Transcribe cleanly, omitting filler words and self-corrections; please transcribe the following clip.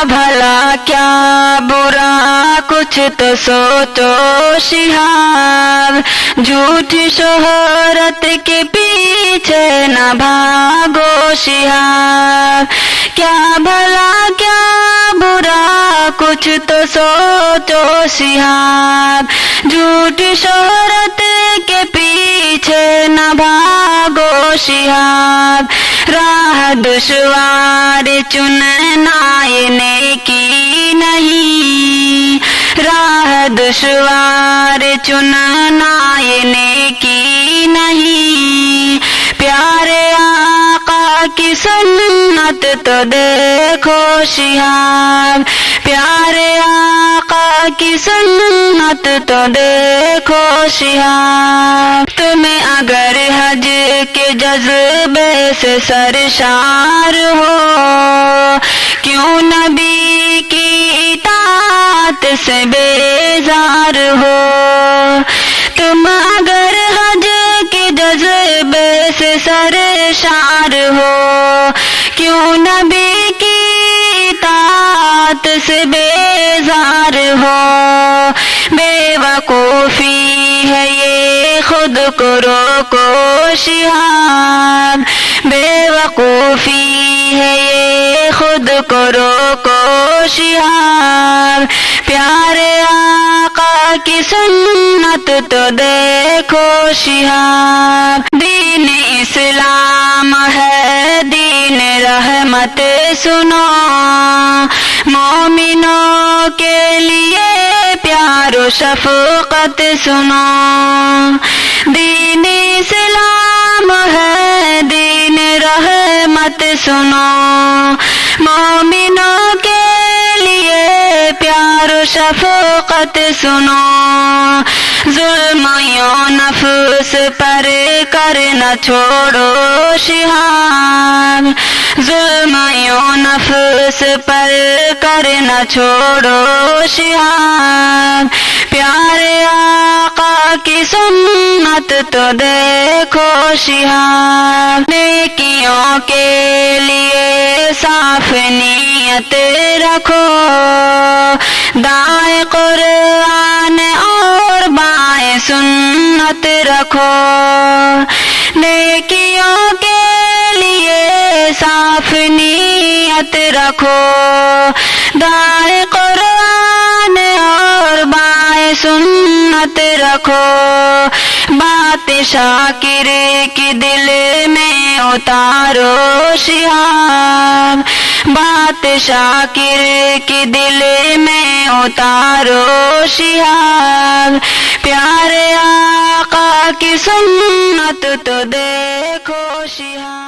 بھلا کیا برا کچھ تو سوچو شہاب، جھوٹی شہرت کے پیچھے نہ بھاگو شہاب، کیا بھلا کیا برا کچھ تو سوچو شہاب، جھوٹی شہرت کے پیچھے نہ بھاگو شہاب، راہ دشوار چننا یہ نیکی نہیں، راہ دشوار چننا یہ نیکی نہیں، پیارے آقا کی سنت تو دیکھو شہاب، پیارے آقا کی سنت تو دیکھو شہاب، تمہیں اگر حج کے جذبے سے سرشار ہو، کیوں نبی کی اطاعت سے بیزار ہو، تم اگر حج کے جذبے سے سرشار ہو، کیوں نبی کی اطاعت سے بیزار ہو، بے وقوفی ہے یہ خود کو روکو شہاب، بے وقوفی ہے یہ خود کو روکو شہاب، پیارے آقا کی سنت تو دیکھو شہاب، دین اسلام ہے دین رحمت سنو، مومنوں کے لیے پیار و شفقت سنو، دین اسلام ہے دین رحمت سنو، مومنوں کے لیے پیار و شفقت سنو، ظلم یوں نفس پر کرنا چھوڑو شہاب، ظلم یوں نفس پر کرنا چھوڑو شہاب، پیارے آقا کی سنت تو دیکھو شہاب، نیکیوں کے لیے صاف نیت رکھو، دائیں قرآن اور بائیں سنت رکھو، نیکیوں کے لیے صاف نیت رکھو، دائیں قرآن اور بائیں سنت رکھو، بات شاکر کی دل میں اتارو شہاب، بات شاکر کی دل میں اتارو شہاب، پیارے آقا کی سنت تو دیکھو شہاب۔